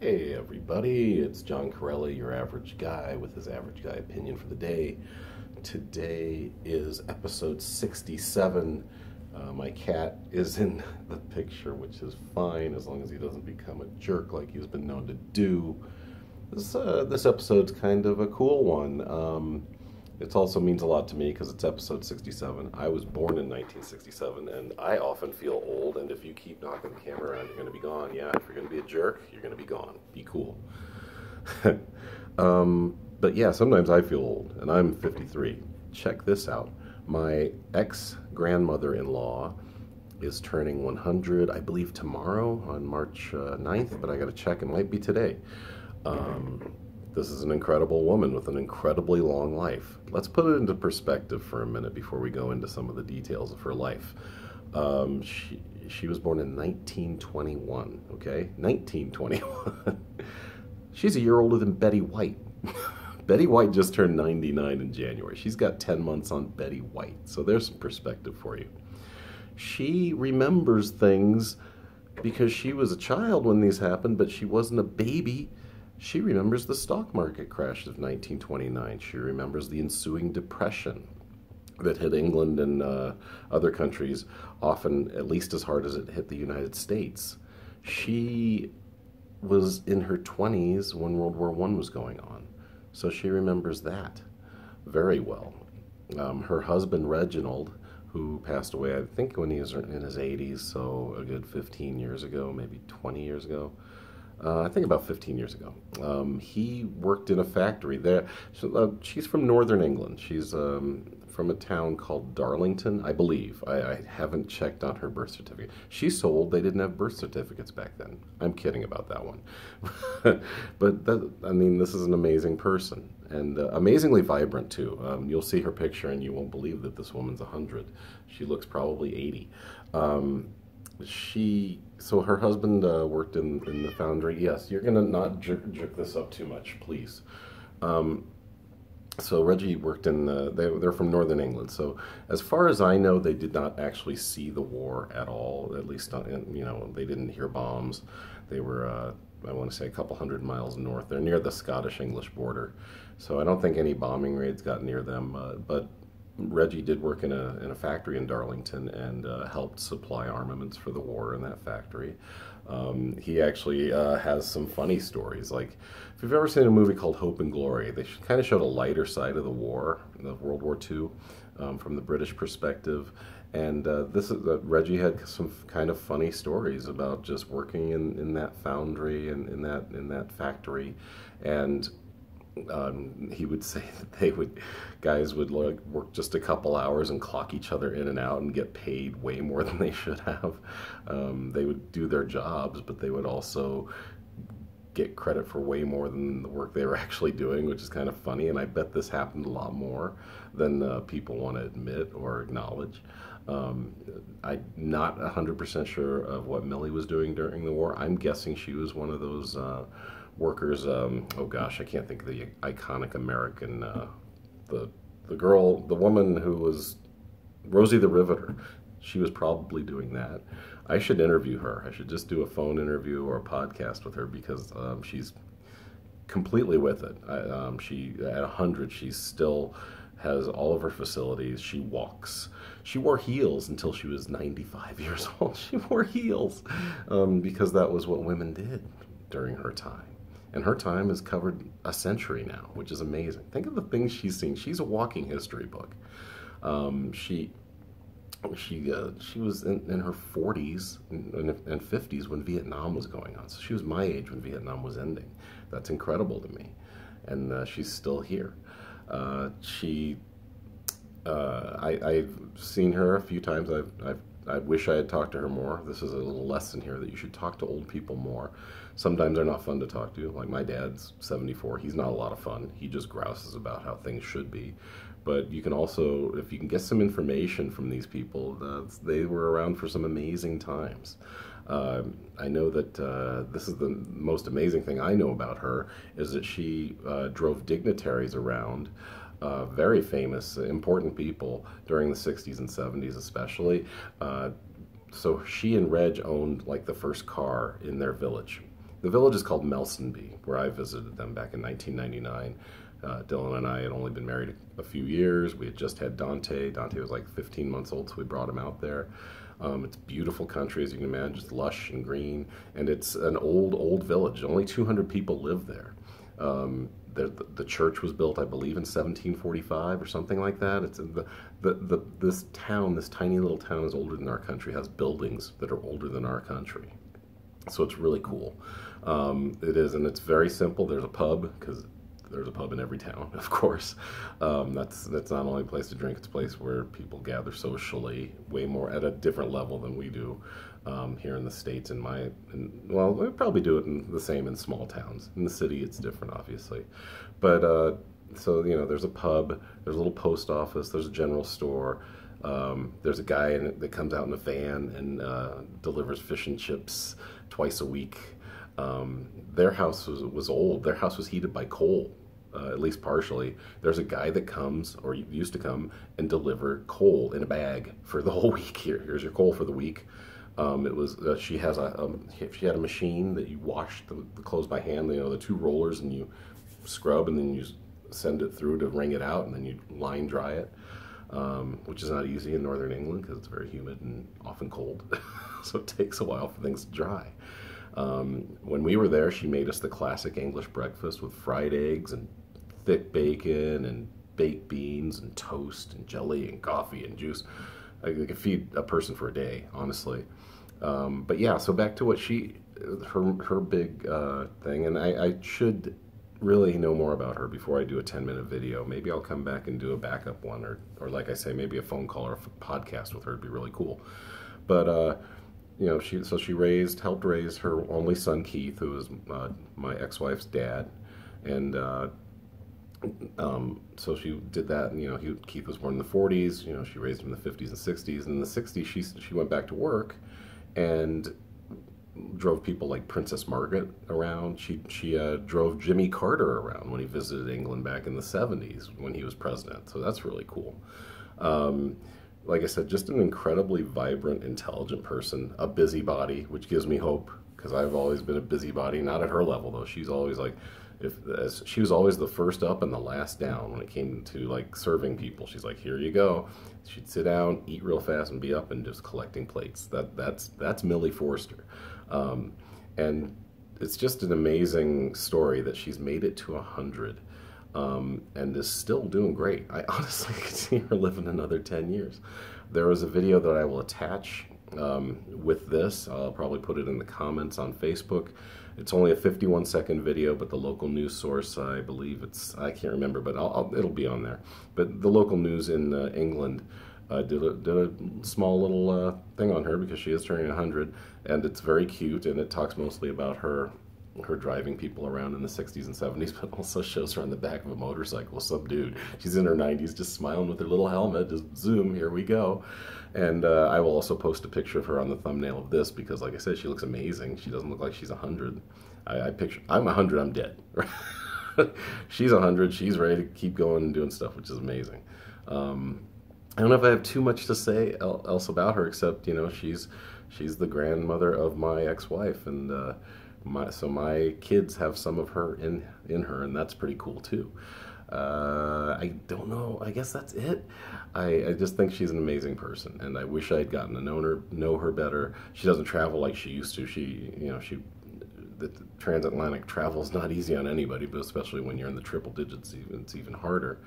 Hey everybody, it's John Corelli, your average guy with his average guy opinion for the day. Today is episode 67. My cat is in the picture, which is fine as long as he doesn't become a jerk like he's been known to do. This episode's kind of a cool one. It also means a lot to me because it's episode 67. I was born in 1967, and I often feel old, and if you keep knocking the camera around, you're going to be gone. Yeah, if you're going to be a jerk, you're going to be gone. Be cool. But yeah, sometimes I feel old, and I'm 53. Check this out. My ex-grandmother-in-law is turning 100, I believe, tomorrow on March 9th, but I got to check. It might be today. This is an incredible woman with an incredibly long life. Let's put it into perspective for a minute before we go into some of the details of her life. She was born in 1921, okay? 1921. She's a year older than Betty White. Betty White just turned 99 in January. She's got 10 months on Betty White. So there's some perspective for you. She remembers things because she was a child when these happened, but she wasn't a baby. She remembers the stock market crash of 1929. She remembers the ensuing depression that hit England and other countries, often at least as hard as it hit the United States. She was in her 20s when World War I was going on, so she remembers that very well. Her husband, Reginald, who passed away, I think, when he was in his 80s, so a good 15 years ago, maybe 20 years ago. I think about 15 years ago. He worked in a factory there. She's from northern England. She's from a town called Darlington, I believe. I haven't checked on her birth certificate. She's so old they didn't have birth certificates back then. I'm kidding about that one. But this is an amazing person and amazingly vibrant too. You'll see her picture and you won't believe that this woman's 100. She looks probably 80. So her husband worked in the foundry. Yes, you're gonna not jerk this up too much, please. So Reggie worked in they're from northern England. So as far as I know, they did not actually see the war at all. At least not, they didn't hear bombs. They were I want to say a couple hundred miles north. They're near the Scottish-English border. So I don't think any bombing raids got near them. But Reggie did work in a factory in Darlington and helped supply armaments for the war in that factory. He actually has some funny stories. Like, if you've ever seen a movie called Hope and Glory, they kind of showed a lighter side of the war, of World War II, from the British perspective. And Reggie had some kind of funny stories about just working in that foundry and in that factory, and he would say that guys would work just a couple hours and clock each other in and out and get paid way more than they should have. They would do their jobs, but they would also get credit for way more than the work they were actually doing, which is kind of funny. And I bet this happened a lot more than people want to admit or acknowledge. I'm not 100% sure of what Millie was doing during the war. I'm guessing she was one of those workers. Oh gosh, I can't think of the iconic American, the woman who was Rosie the Riveter. She was probably doing that. I should interview her. I should just do a phone interview or a podcast with her because she's completely with it. She at 100, she still has all of her facilities. She walks. She wore heels until she was 95 years old. She wore heels because that was what women did during her time. And her time has covered a century now, which is amazing. Think of the things she's seen. She's a walking history book. She was in her 40s and 50s when Vietnam was going on. So she was my age when Vietnam was ending. That's incredible to me. And she's still here. I've seen her a few times. I wish I had talked to her more. This is a little lesson here that you should talk to old people more. Sometimes they're not fun to talk to. Like my dad's 74. He's not a lot of fun. He just grouses about how things should be. But you can also, if you can get some information from these people, they were around for some amazing times. I know that this is the most amazing thing I know about her is that she drove dignitaries around, very famous, important people during the 60s and 70s especially. So she and Reg owned like the first car in their village. The village is called Melsonby, where I visited them back in 1999. Dylan and I had only been married a few years. We had just had Dante. Dante was like 15 months old, so we brought him out there. It's beautiful country, as you can imagine, just lush and green. And it's an old village. Only 200 people live there. The church was built, I believe, in 1745 or something like that. It's this town, this tiny little town, is older than our country, has buildings that are older than our country. So it's really cool. It is, and it's very simple. There's a pub, because there's a pub in every town, of course. That's not only a place to drink, it's a place where people gather socially, way more at a different level than we do here in the States. Well, we probably do it the same in small towns. In the city, it's different, obviously. But, so, there's a pub, there's a little post office, there's a general store. There's a guy that comes out in a van and delivers fish and chips twice a week. Their house was old. Their house was heated by coal, at least partially. There's a guy that comes, or used to come, and deliver coal in a bag for the whole week. Here's your coal for the week. She had a machine that you wash the clothes by hand. The two rollers, and you scrub, and then you send it through to wring it out, and then you line dry it. Which is not easy in northern England because it's very humid and often cold. So it takes a while for things to dry. When we were there, she made us the classic English breakfast with fried eggs and thick bacon and baked beans and toast and jelly and coffee and juice. I could feed a person for a day, honestly. But yeah, so back to what her big thing, and I should really know more about her before I do a 10-minute video. Maybe I'll come back and do a backup one, or like I say, maybe a phone call or a podcast with her would be really cool. But she helped raise her only son Keith, who was my ex-wife's dad, and so she did that. And Keith was born in the 40s. She raised him in the 50s and 60s. And in the 60s, she went back to work and drove people like Princess Margaret around. She drove Jimmy Carter around when he visited England back in the 70s when he was president. So that's really cool. Like I said, just an incredibly vibrant, intelligent person, a busybody, which gives me hope, because I've always been a busybody, not at her level though. She's always like, she was always the first up and the last down when it came to like serving people. She's like, here you go. She'd sit down, eat real fast, and be up and just collecting plates. That's Millie Forster. And it's just an amazing story that she's made it to 100 and is still doing great. I honestly could see her living another 10 years. There was a video that I will attach with this. I'll probably put it in the comments on Facebook. It's only a 51-second video, but the local news source, I believe I can't remember, but it'll be on there. But the local news in England did a small little thing on her because she is turning 100, and it's very cute, and it talks mostly about her driving people around in the 60s and 70s, but also shows her on the back of a motorcycle, some dude. She's in her 90s, just smiling with her little helmet, just zoom, here we go. And I will also post a picture of her on the thumbnail of this because, like I said, she looks amazing. She doesn't look like she's 100. I'm 100, I'm dead. She's 100, she's ready to keep going and doing stuff, which is amazing. I don't know if I have too much to say else about her, except, she's the grandmother of my ex-wife, and so my kids have some of her in her, and that's pretty cool too. I don't know. I guess that's it. I just think she's an amazing person, and I wish I had gotten to know her better. She doesn't travel like she used to. The transatlantic travel is not easy on anybody, but especially when you're in the triple digits, it's even harder.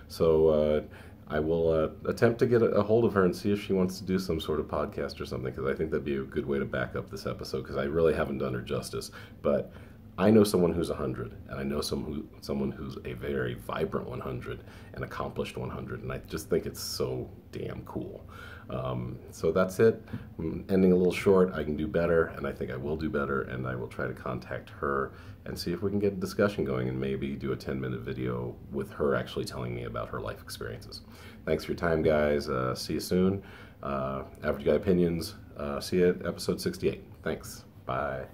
So I will attempt to get a hold of her and see if she wants to do some sort of podcast or something, because I think that'd be a good way to back up this episode, because I really haven't done her justice. But I know someone who's 100, and I know someone who's a very vibrant 100, an accomplished 100, and I just think it's so damn cool. So that's it. I'm ending a little short. I can do better, and I think I will do better, and I will try to contact her and see if we can get a discussion going and maybe do a 10-minute video with her actually telling me about her life experiences. Thanks for your time, guys. See you soon. Average Guy Opinions. See you at episode 68. Thanks. Bye.